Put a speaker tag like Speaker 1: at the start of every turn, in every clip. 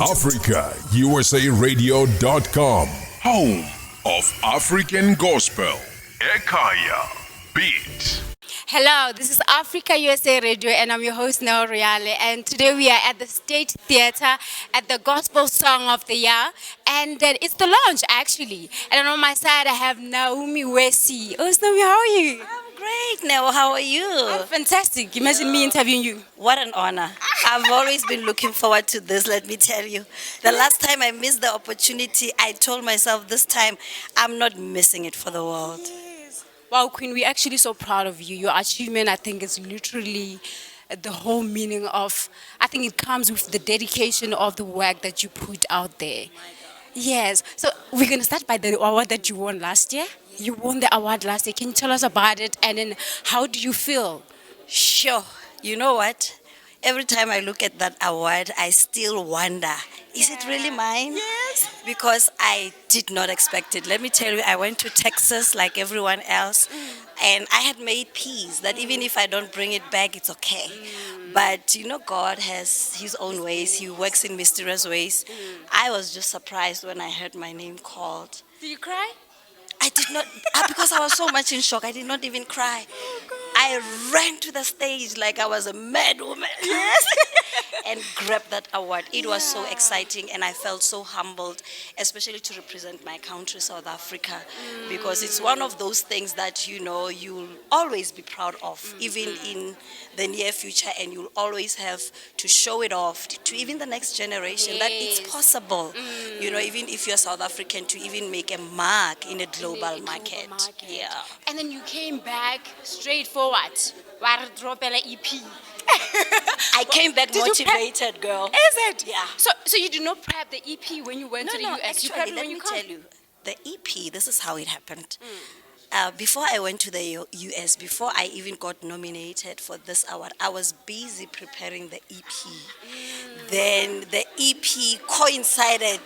Speaker 1: AfricaUSARadio.com, home of African gospel. Ekaya Beat.
Speaker 2: Hello, this is Africa USA Radio, and I'm your host, Naomi. And today we are at the State Theatre at the Gospel Song of the Year, and it's the launch actually. And on my side, I have Naomi Wesi. Oh, Naomi, how are you?
Speaker 3: I'm great, Nell. How are you?
Speaker 2: I'm fantastic. Imagine me interviewing you.
Speaker 3: What an honor. I've always been looking forward to this, let me tell you. The last time I missed the opportunity, I told myself this time, I'm not missing it for the world.
Speaker 2: Wow, Queen, we're actually so proud of you. Your achievement, I think, is literally the whole meaning of, I think it comes with the dedication of the work that you put out there. Yes. So we're going to start by the award that you won last year. You won the award last year. Can you tell us about it? And then how do you feel?
Speaker 3: Sure. You know what? Every time I look at that award, I still wonder, is it really mine?
Speaker 2: Yes.
Speaker 3: Because I did not expect it. Let me tell you, I went to Texas like everyone else, and I had made peace that even if I don't bring it back, it's okay. But you know, God has His own ways. He works in mysterious ways. I was just surprised when I heard my name called.
Speaker 2: Did you cry?
Speaker 3: I did not, because I was so much in shock, I did not even cry. I ran to the stage like I was a mad woman. Yes. And grabbed that award. It was so exciting, and I felt so humbled, especially to represent my country, South Africa, because it's one of those things that, you know, you'll always be proud of, even in the near future, and you'll always have to show it off to even the next generation that it's possible, you know, even if you're South African, to even make a mark in a global market. Yeah.
Speaker 2: And then you came back straight forward. Warodropela EP.
Speaker 3: I came back
Speaker 2: Did you prep-
Speaker 3: motivated, girl.
Speaker 2: Is it?
Speaker 3: Yeah.
Speaker 2: So you did not prep the EP when you went to the US? You prepped
Speaker 3: Actually,
Speaker 2: it
Speaker 3: let
Speaker 2: when
Speaker 3: me
Speaker 2: you
Speaker 3: tell you, the EP, this is how it happened. Before I went to the US, before I even got nominated for this award, I was busy preparing the EP. Then the EP coincided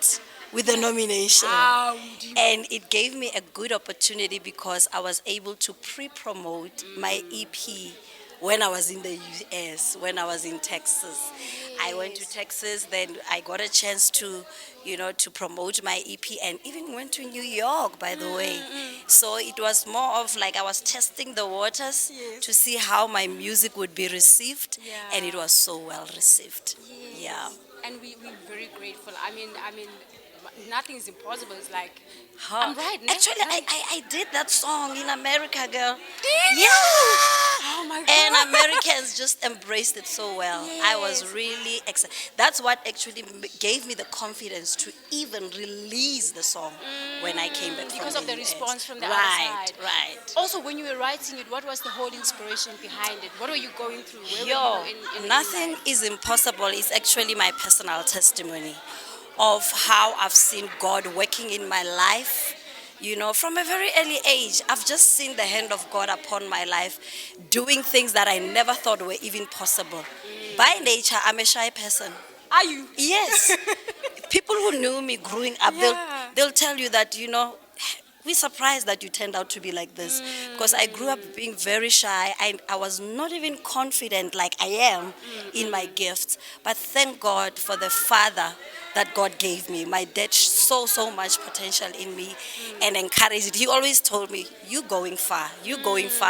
Speaker 3: with the nomination. And it gave me a good opportunity because I was able to pre-promote my EP when I was in the US, when I was in Texas. I went to Texas, then I got a chance to, you know, to promote my EP, and even went to New York, by the way. So it was more of like I was testing the waters to see how my music would be received, and it was so well received. Yeah.
Speaker 2: And we're very grateful. I mean, nothing is impossible. It's like, I'm right. No?
Speaker 3: Actually, I did that song in America, girl.
Speaker 2: Did
Speaker 3: Yeah.
Speaker 2: Oh my God.
Speaker 3: And Americans just embraced it so well. I was really excited. That's what actually gave me the confidence to even release the song when I came back
Speaker 2: because
Speaker 3: from
Speaker 2: of the
Speaker 3: US.
Speaker 2: response from the other
Speaker 3: Right,
Speaker 2: side.
Speaker 3: right.
Speaker 2: Also, when you were writing it, what was the whole inspiration behind it? What were you going through? Where
Speaker 3: Yo,
Speaker 2: were you in
Speaker 3: nothing
Speaker 2: life?
Speaker 3: is impossible. It's actually my personal testimony of how I've seen God working in my life. You know, from a very early age, I've just seen the hand of God upon my life, doing things that I never thought were even possible. By nature, I'm a shy person.
Speaker 2: Are you?
Speaker 3: Yes. People who knew me growing up, they'll tell you that, you know, we're surprised that you turned out to be like this. Because I grew up being very shy. I was not even confident like I am in my gifts. But thank God for the father that God gave me. My dad saw so much potential in me and encouraged it. He always told me, you going far,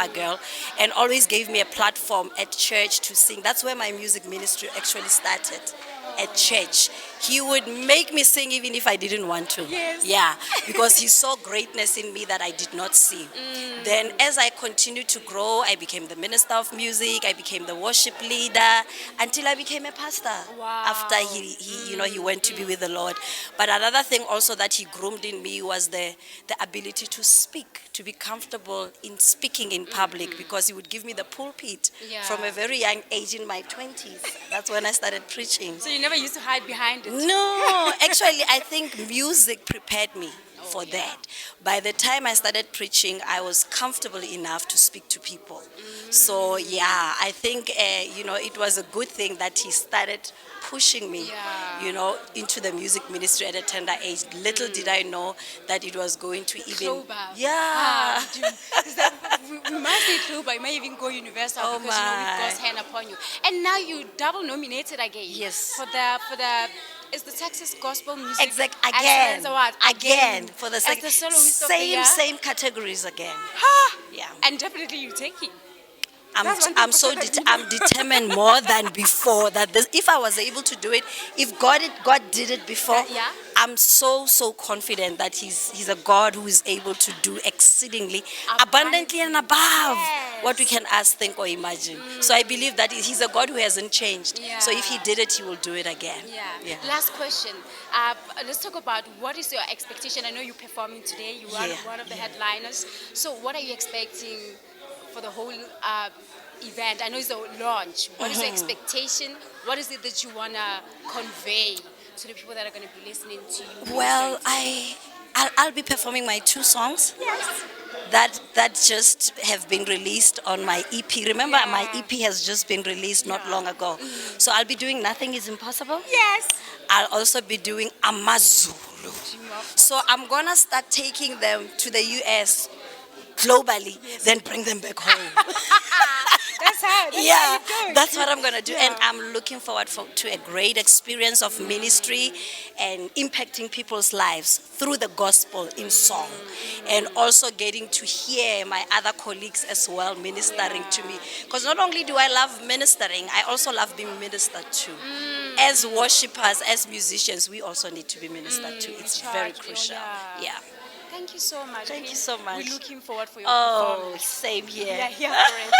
Speaker 3: girl. And always gave me a platform at church to sing. That's where my music ministry actually started. At church, he would make me sing even if I didn't want to.
Speaker 2: Yes.
Speaker 3: Yeah, because he saw greatness in me that I did not see. Then as I continued to grow, I became the minister of music, I became the worship leader, until I became a pastor.
Speaker 2: Wow.
Speaker 3: After he went to be with the Lord. But another thing also that he groomed in me was the ability to speak, to be comfortable in speaking in public, because he would give me the pulpit from a very young age in my 20s. That's when I started preaching.
Speaker 2: So you never used to hide behind it?
Speaker 3: No, actually, I think music prepared me for that. By the time I started preaching, I was comfortable enough to speak to people. So yeah, I think it was a good thing that he started pushing me, into the music ministry at a tender age. Little did I know that it was going to even
Speaker 2: Global.
Speaker 3: Yeah.
Speaker 2: We must say global. You might even go universal
Speaker 3: Oh
Speaker 2: because with
Speaker 3: my.
Speaker 2: God's hand upon you. And now you double nominated again.
Speaker 3: Yes.
Speaker 2: For the is the Texas gospel music
Speaker 3: Exact
Speaker 2: excellence
Speaker 3: again,
Speaker 2: award
Speaker 3: again for the
Speaker 2: as the soloist of the year.
Speaker 3: same categories again. Yeah.
Speaker 2: And definitely you take it.
Speaker 3: I'm,
Speaker 2: That's one
Speaker 3: I'm
Speaker 2: thing
Speaker 3: so
Speaker 2: for sure.
Speaker 3: I'm determined more than before that this, if I was able to do it, if God did it before,
Speaker 2: Yeah.
Speaker 3: I'm so confident that he's a God who is able to do exceedingly abundantly and above what we can ask, think, or imagine. So I believe that he's a God who hasn't changed. So if he
Speaker 2: Yeah.
Speaker 3: did it, he will do it again.
Speaker 2: Yeah. Last question. Let's talk about what is your expectation. I know you're performing today. You are
Speaker 3: Yeah,
Speaker 2: one of the
Speaker 3: yeah.
Speaker 2: headliners. So what are you expecting for the whole event? I know it's a launch. What is your expectation? What is it that you want to convey to the people that are going to be listening to you?
Speaker 3: Well, I'll be performing my 2 songs. That just have been released on my EP. Remember, my
Speaker 2: Yeah.
Speaker 3: EP has just been released not
Speaker 2: Yeah.
Speaker 3: long ago. So I'll be doing Nothing Is Impossible.
Speaker 2: Yes.
Speaker 3: I'll also be doing Amazulu. So I'm gonna start taking them to the US globally, then bring them back home.
Speaker 2: That's how.
Speaker 3: Yeah, that's what I'm gonna do, and
Speaker 2: Yeah.
Speaker 3: I'm looking forward to a great experience of ministry and impacting people's lives through the gospel in song, and also getting to hear my other colleagues as well ministering to me. Because not only do I love ministering, I also love being ministered to. As worshippers, as musicians, we also need to be ministered to. It's very
Speaker 2: charged,
Speaker 3: crucial.
Speaker 2: yeah.
Speaker 3: Yeah.
Speaker 2: Thank you so much.
Speaker 3: Thank you
Speaker 2: Queen.
Speaker 3: so much.
Speaker 2: We're looking forward for your
Speaker 3: Oh,
Speaker 2: performance.
Speaker 3: same here.
Speaker 2: Yeah, here for it.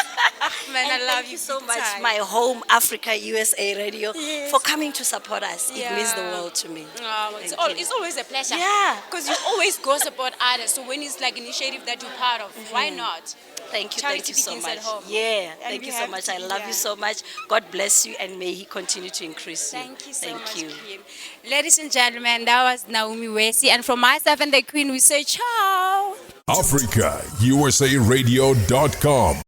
Speaker 2: Man,
Speaker 3: And
Speaker 2: I love
Speaker 3: thank you so
Speaker 2: big
Speaker 3: much,
Speaker 2: time.
Speaker 3: my home Africa USA Radio,
Speaker 2: Yes.
Speaker 3: for coming to support us. It means the
Speaker 2: Yeah.
Speaker 3: world to me.
Speaker 2: Oh,
Speaker 3: Thank you.
Speaker 2: it's always a pleasure.
Speaker 3: Yeah.
Speaker 2: Because you always go support others. So when it's like initiative that you're part of, why not?
Speaker 3: Thank you
Speaker 2: Charity
Speaker 3: so
Speaker 2: begins
Speaker 3: much.
Speaker 2: at home.
Speaker 3: Yeah,
Speaker 2: And
Speaker 3: thank
Speaker 2: we
Speaker 3: you so
Speaker 2: have
Speaker 3: much.
Speaker 2: to
Speaker 3: I
Speaker 2: be
Speaker 3: love
Speaker 2: there.
Speaker 3: you so much. God bless you, and may He continue to increase you.
Speaker 2: Thank you so
Speaker 3: Thank
Speaker 2: much,
Speaker 3: you.
Speaker 2: Queen. Ladies and gentlemen, that was Naomi Wesi. And from myself and the Queen, we say ciao.
Speaker 1: AfricaUSARadio.com.